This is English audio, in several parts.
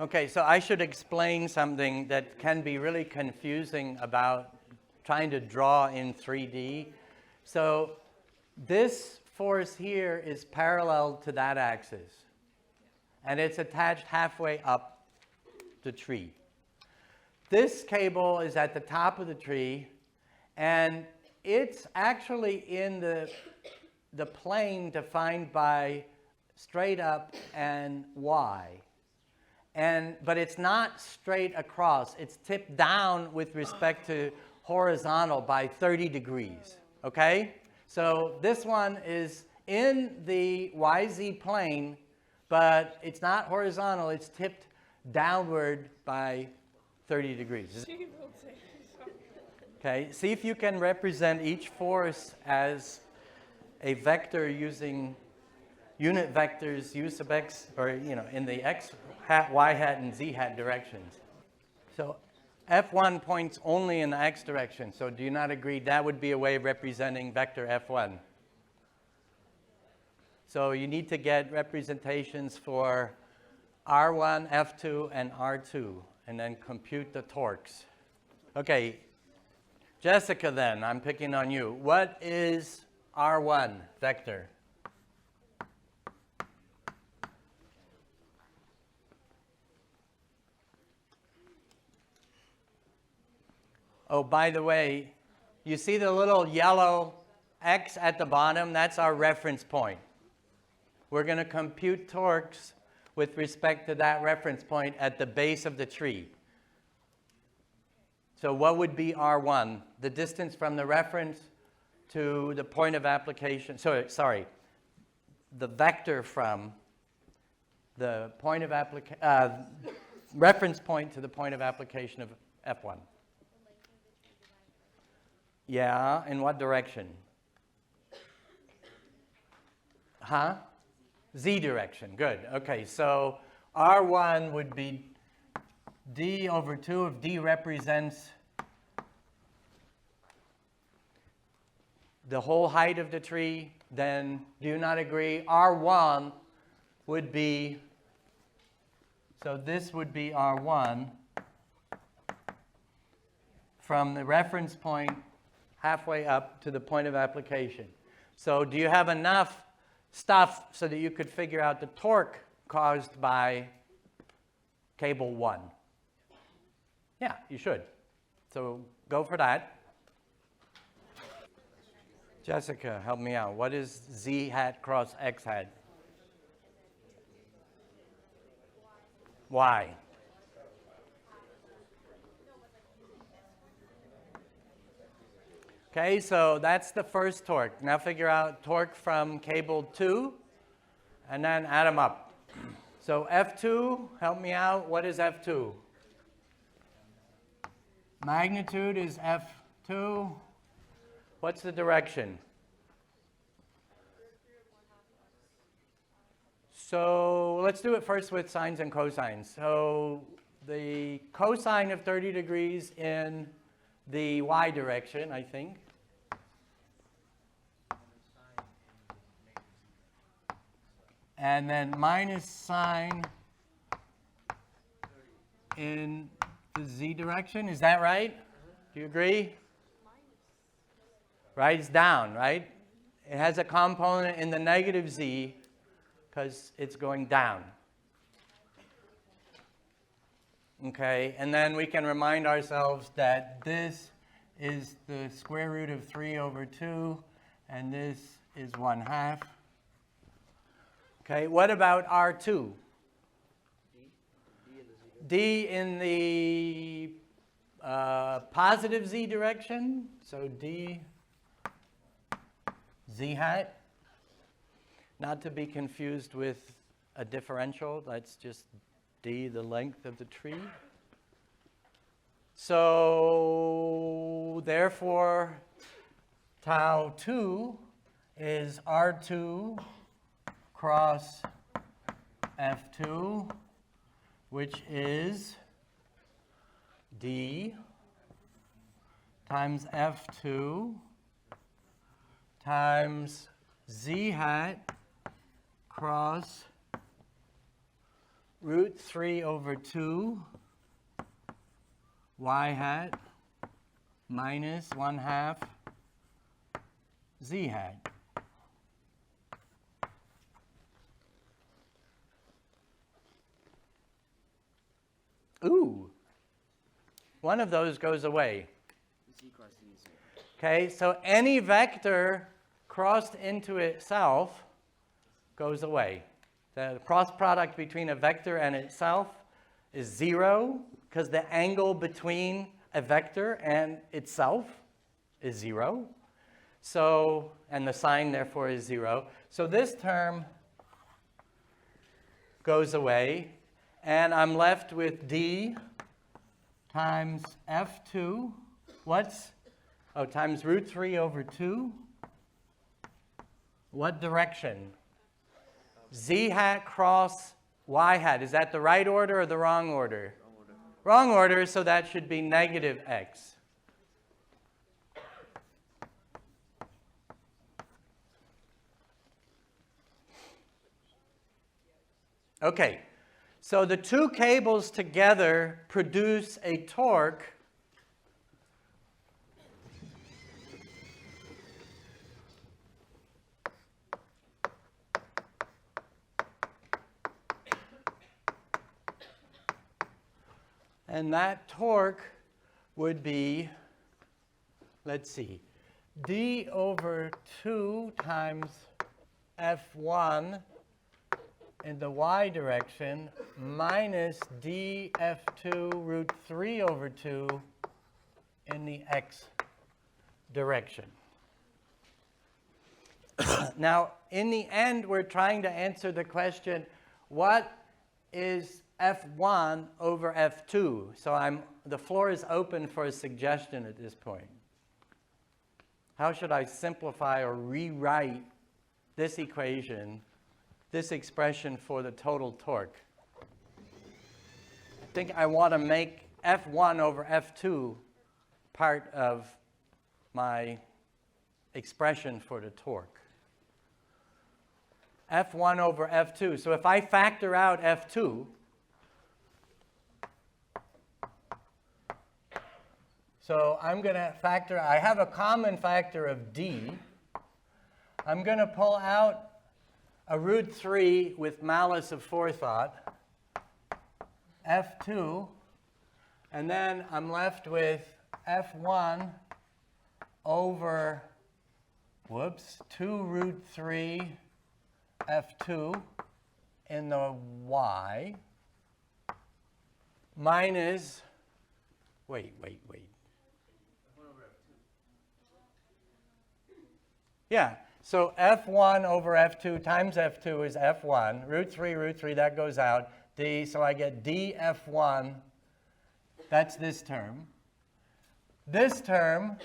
Okay, so I should explain something that can be really confusing about trying to draw in 3D. So this force here is parallel to that axis, and it's attached halfway up the tree. This cable is at the top of the tree, and it's actually in the plane defined by straight up and y. But it's not straight across. It's tipped down with respect to horizontal by 30 degrees, okay? So this one is in the YZ plane, but it's not horizontal. It's tipped downward by 30 degrees. Okay, see if you can represent each force as a vector using unit vectors u sub x, or in the x hat, y hat, and z hat directions. So F1 points only in the x direction. So do you not agree that would be a way of representing vector F1? So you need to get representations for R1, F2, and R2, and then compute the torques. Okay, Jessica then, I'm picking on you. What is R1 vector? Oh, by the way, you see the little yellow X at the bottom? That's our reference point. We're going to compute torques with respect to that reference point at the base of the tree. So what would be R1? The distance from the reference to the point of application. Sorry, the vector from the point of reference point to the point of application of F1. Yeah, in what direction? Huh? Z direction, good. Okay, so R1 would be d over 2. If d represents the whole height of the tree, then do you not agree? R1 would be, so this would be R1 from the reference point halfway up to the point of application. So do you have enough stuff so that you could figure out the torque caused by cable 1? Yeah, you should. So go for that. Jessica, help me out. What is Z hat cross X hat? Y. Okay, so that's the first torque. Now figure out torque from cable 2, and then add them up. So F2, help me out. What is F2? Magnitude is F2. What's the direction? So let's do it first with sines and cosines. So the cosine of 30 degrees in the y direction, I think. And then minus sine in the z direction. Is that right? Do you agree? Right, it's down, right? It has a component in the negative z because it's going down. Okay, and then we can remind ourselves that this is the square root of 3 over 2, and this is 1/2. Okay, what about R2? D in the positive z direction, so d z hat. Not to be confused with a differential, that's just d, the length of the tree. So therefore, tau 2 is R2 cross F2, which is d times F2 times z hat cross root 3 over 2 y hat minus 1/2 z hat. Ooh, one of those goes away. Okay, so any vector crossed into itself goes away. The cross product between a vector and itself is 0 because the angle between a vector and itself is 0. So, and the sign therefore is 0. So this term goes away, and I'm left with d times f2. Times root 3 over 2. What direction? Z hat cross y hat. Is that the right order or the wrong order? Wrong order. Wrong order, so that should be negative x. Okay, so the two cables together produce a torque and that torque would be, let's see, d over 2 times F1 in the y direction minus dF2 root 3 over 2 in the x direction. Now, in the end, we're trying to answer the question, what is F1 over F2? So the floor is open for a suggestion at this point. How should I simplify or rewrite this equation, this expression for the total torque? I think I want to make F1 over F2 part of my expression for the torque. F1 over F2. So if I factor out F2, so I'm going to factor, I have a common factor of d. I'm going to pull out a root 3 with malice of forethought, F2, and then I'm left with F1 over, 2 root 3 F2 in the y minus, wait. Yeah, so F1 over F2 times F2 is F1. Root 3, that goes out. D, so I get dF1. That's this term. This term,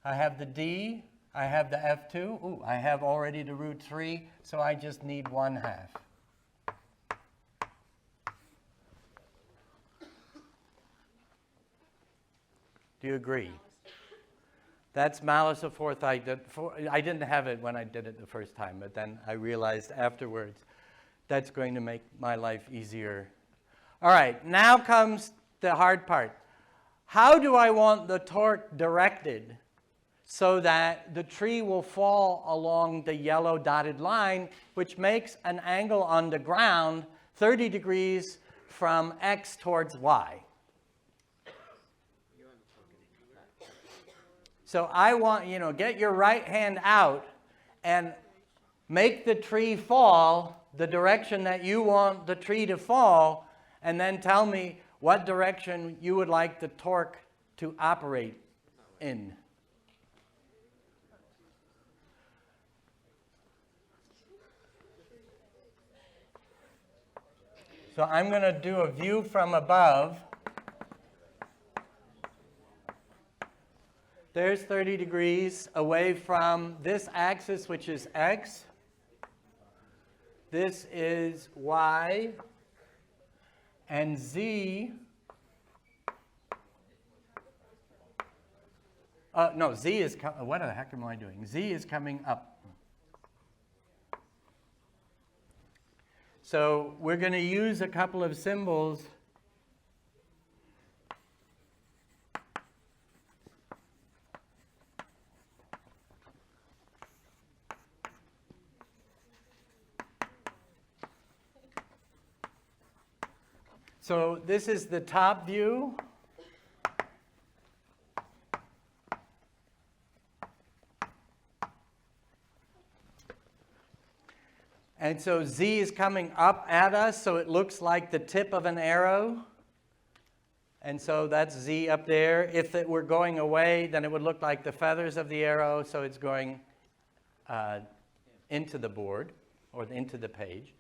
I have the D, I have the F2. Ooh, I have already the root 3, so I just need 1/2. Do you agree? That's malice of forethought. I didn't have it when I did it the first time, but then I realized afterwards that's going to make my life easier. All right, now comes the hard part. How do I want the torque directed so that the tree will fall along the yellow dotted line, which makes an angle on the ground 30 degrees from x towards y? So I want, get your right hand out and make the tree fall the direction that you want the tree to fall, and then tell me what direction you would like the torque to operate in. So I'm going to do a view from above. There's 30 degrees away from this axis, which is x. This is y. And z. No, z is, what the heck am I doing? Z is coming up. So we're going to use a couple of symbols. So this is the top view. And so Z is coming up at us, so it looks like the tip of an arrow. And so that's Z up there. If it were going away, then it would look like the feathers of the arrow, so it's going into the board or into the page.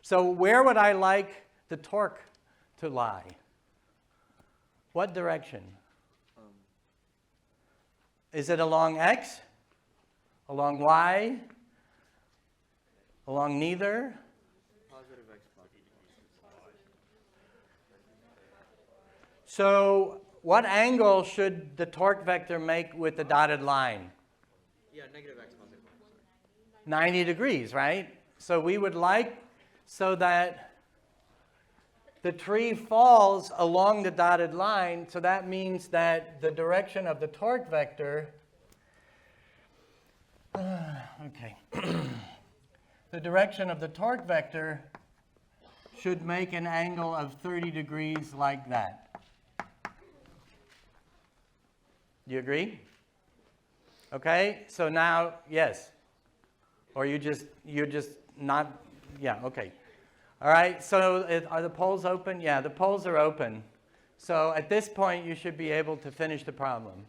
So where would I like the torque to lie? What direction? Is it along X? Along Y? Along neither? Positive X, positive Y. So what angle should the torque vector make with the dotted line? Yeah, negative X, positive Y. 90 degrees, right? So we would like so that the tree falls along the dotted line, so that means that the direction of the torque vector, okay, the direction of the torque vector should make an angle of 30 degrees like that. Do you agree? Okay, so now, yes. Or you're just not, yeah, okay. All right, so are the polls open? Yeah, the polls are open. So at this point, you should be able to finish the problem.